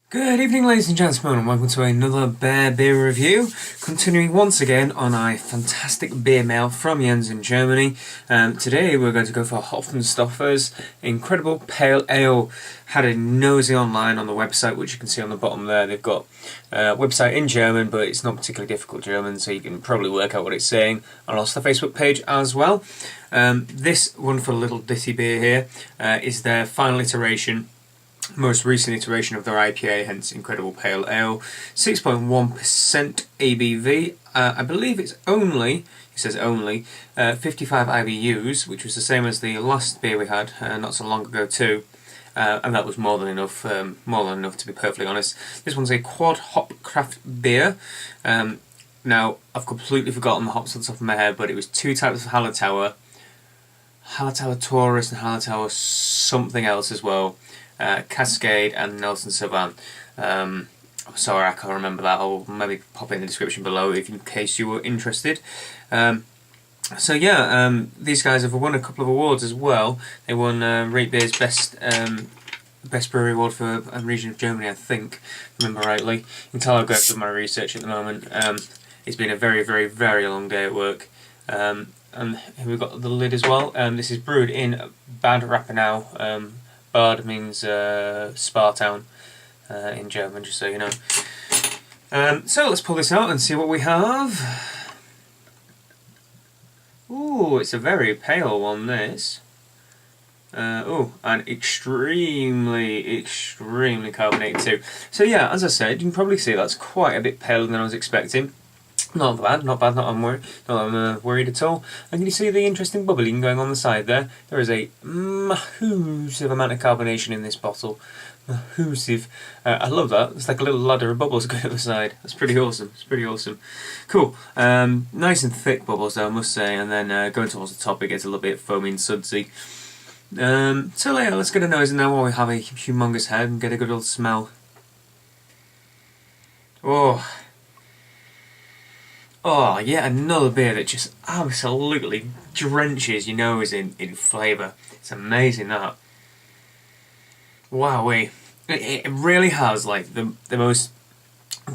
Good evening, ladies and gentlemen, and welcome to another beer review. Continuing once again on a fantastic beer mail from Jens in Germany. Today we're going to go for Hopfenstopfer's Incredible Pale Ale. Had a nosy online on the website, which you can see on the bottom there. They've got a website in German, but it's not particularly difficult German, so you can probably work out what it's saying. And also the Facebook page as well. This wonderful little ditty beer here is their final iteration. Most recent iteration of their IPA, hence Incredible Pale Ale, 6.1% ABV. I believe it's only, it says only, 55 IBUs, which was the same as the last beer we had not so long ago too. And that was more than enough to be perfectly honest. This one's a quad hop craft beer. Now, I've completely forgotten the hops on the top of my head, but it was two types of Hallertauer. Hallertauer Taurus and Hallertauer something else as well. Cascade and Nelson Sauvin. I'm sorry, I can't remember that. I'll maybe pop it in the description below in case you were interested. So yeah, these guys have won a couple of awards as well. They won Rate Beer's best brewery award for a region of Germany, I think, if I remember rightly. You can tell I've got my research at the moment. It's been a very, very, very long day at work. And here we've got the lid as well. This is brewed in Bad Rappenau. Bad means spa town in German, just so you know. So let's pull this out and see what we have. Ooh, it's a very pale one, this. Oh, and extremely, extremely carbonated too. So yeah, as I said, you can probably see that's quite a bit paler than I was expecting. Not bad, not worried at all. And can you see the interesting bubbling going on the side there? There is a massive amount of carbonation in this bottle. Massive. I love that. It's like a little ladder of bubbles going up the side. That's pretty awesome. It's pretty awesome. Cool. Nice and thick bubbles though, I must say. And then going towards the top it gets a little bit foamy and sudsy. So yeah, let's get a nose in there while we have a humongous head and get a good old smell. Oh, yet another beer that just absolutely drenches your nose in flavour. It's amazing, that. Wowee. It really has, like, the most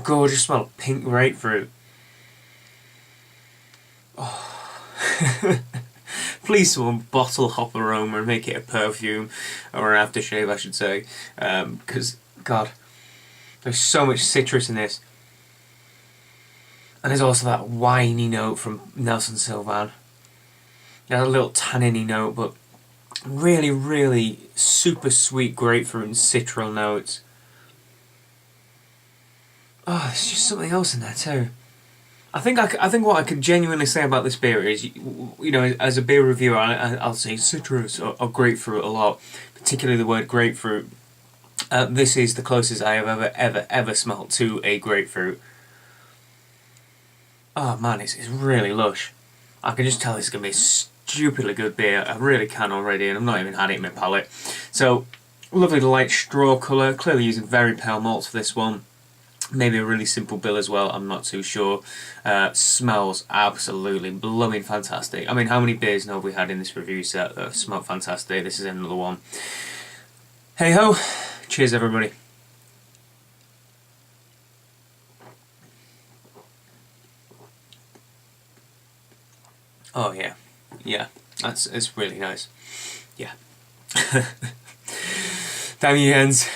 gorgeous smell of pink grapefruit. Oh. Please someone bottle hop aroma and make it a perfume, or an aftershave I should say. Because, God, there's so much citrus in this. And there's also that winey note from Nelson Sauvin. There's a little tanniny note, but really, really super sweet grapefruit and citral notes. Oh, there's just something else in there too. I think what I could genuinely say about this beer is, you know, as a beer reviewer, I'll say citrus or grapefruit a lot, particularly the word grapefruit. This is the closest I have ever smelt to a grapefruit. Oh man, it's really lush. I can just tell this is going to be a stupidly good beer. I really can already, and I've not even had it in my palate. So, lovely light straw colour, clearly using very pale malts for this one. Maybe a really simple bill as well, I'm not too sure. Smells absolutely blooming fantastic. I mean, how many beers have we had in this review set that smell fantastic? This is another one. Hey ho, cheers everybody. Oh yeah, yeah, it's really nice. Yeah. Damn you, Jens.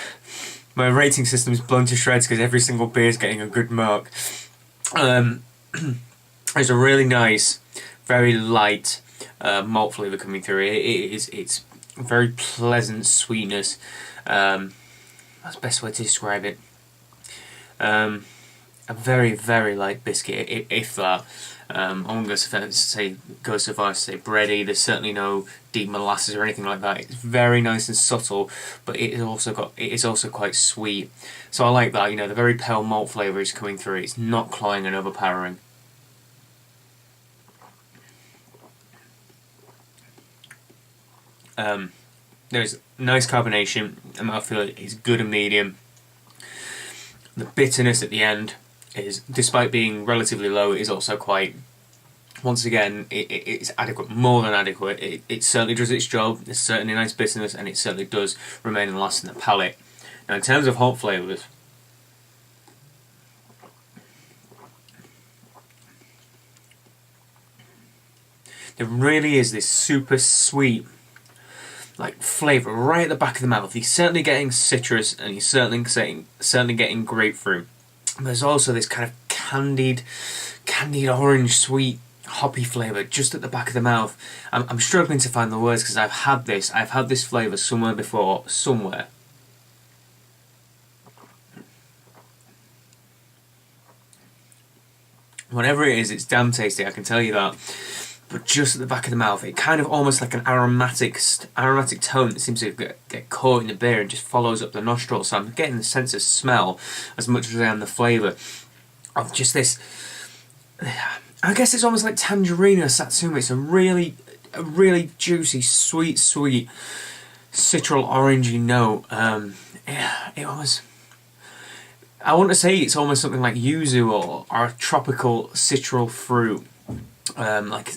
My rating system is blown to shreds because every single beer is getting a good mark. There's a really nice, very light malt flavour coming through. It's very pleasant sweetness. That's the best way to describe it. A very, very light biscuit, if that. I won't go so far as to say bready. There's certainly no deep molasses or anything like that. It's very nice and subtle, but it is also quite sweet. So I like that. You know, the very pale malt flavour is coming through. It's not cloying and overpowering. There's nice carbonation. The mouthfeel is good and medium. The bitterness at the end is, despite being relatively low, is also quite, once again, it's adequate, more than adequate. It certainly does its job, it's certainly nice bitterness, and it certainly does remain and last in the palate. Now in terms of hop flavours, there really is this super sweet like flavour right at the back of the mouth. You're certainly getting citrus, and you're certainly getting grapefruit. There's also this kind of candied orange sweet hoppy flavour just at the back of the mouth. I'm struggling to find the words because I've had this flavour somewhere before, somewhere. Whatever it is, it's damn tasty, I can tell you that. But just at the back of the mouth, it kind of almost like an aromatic tone that seems to get caught in the beer and just follows up the nostrils. So I'm getting the sense of smell as much as I am the flavour of just this. I guess it's almost like tangerine or satsuma. It's a really juicy, sweet, citral orangey note. It almost. I want to say it's almost something like yuzu or a tropical citral fruit. Like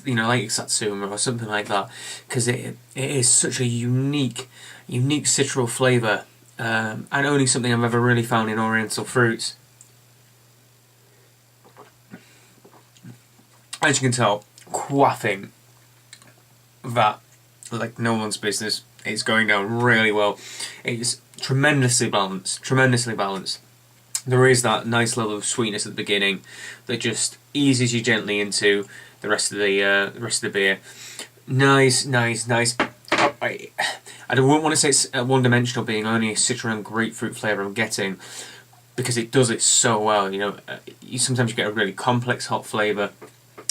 satsuma or something like that, because it is such a unique citral flavour, and only something I've ever really found in oriental fruits. As you can tell, quaffing that like no one's business. It's going down really well. It's tremendously balanced. There is that nice level of sweetness at the beginning that just eases you gently into the rest of the beer. Nice. I wouldn't want to say it's one-dimensional, being only a citron and grapefruit flavour I'm getting, because it does it so well. You know, sometimes you get a really complex hop flavour,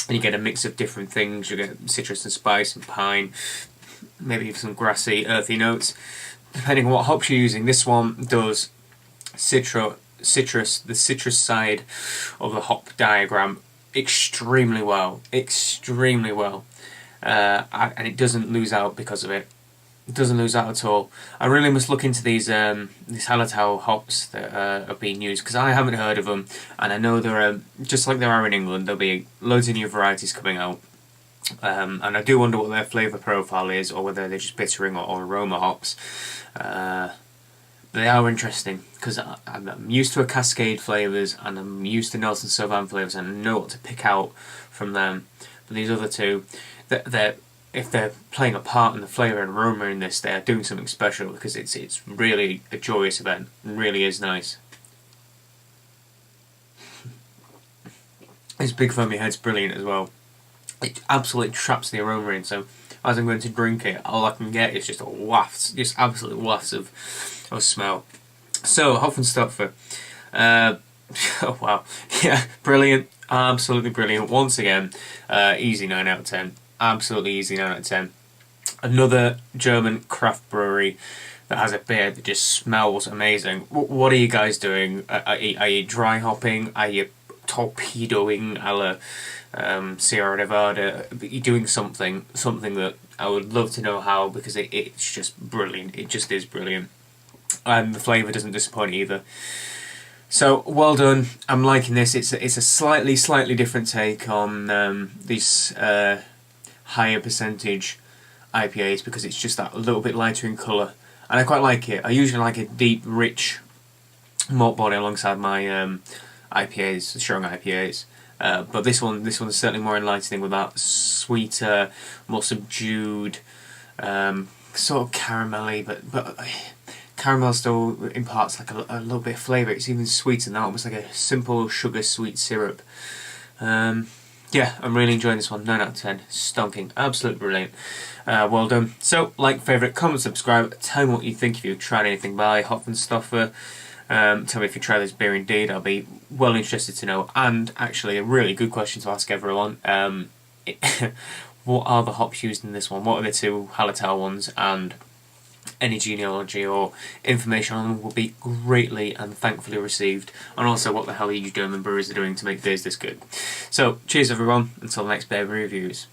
and you get a mix of different things. You get citrus and spice and pine, maybe even some grassy, earthy notes, depending on what hops you're using. This one does the citrus side of the hop diagram extremely well, and it doesn't lose out because of it. It doesn't lose out at all. I really must look into these Hallertau hops that are being used, because I haven't heard of them, and I know there are, just like there are in England, there'll be loads of new varieties coming out. And I do wonder what their flavour profile is, or whether they're just bittering or aroma hops. They are interesting, because I'm used to Cascade flavours, and I'm used to Nelson Sauvin flavours, and I know what to pick out from them. But these other two, if they're playing a part in the flavour and aroma in this, they are doing something special, because it's really a joyous event. It really is nice. This big foamy head's brilliant as well. It absolutely traps the aroma in, so as I'm going to drink it, all I can get is just absolute wafts of smell. So, Hopfenstopfer. Oh wow. Yeah, brilliant. Absolutely brilliant. Once again, easy 9 out of 10. Absolutely easy 9 out of 10. Another German craft brewery that has a beer that just smells amazing. What are you guys doing? Are you dry hopping? Are you torpedoing a la Sierra Nevada? You're doing something that I would love to know how, because it's just brilliant. It just is brilliant. And the flavour doesn't disappoint either. So well done. I'm liking this. It's a slightly different take on these higher percentage IPAs, because it's just that a little bit lighter in colour, and I quite like it. I usually like a deep, rich malt body alongside my IPAs, strong IPAs. But this one's certainly more enlightening, with that sweeter, more subdued, sort of caramelly, but caramel still imparts like a little bit of flavour. It's even sweeter than that, almost like a simple sugar sweet syrup. Yeah, I'm really enjoying this one. 9 out of 10. Stonking. Absolutely brilliant. Well done. So, like, favourite, comment, subscribe. Tell me what you think if you've tried anything by Hopfenstopfer. Tell me if you try this beer indeed. I'll be well interested to know. And actually, a really good question to ask everyone. What are the hops used in this one? What are the two Hallertau ones? And any genealogy or information on them will be greatly and thankfully received. And also, what the hell are you German brewers are doing to make beers this good? So, cheers everyone. Until the next beer reviews.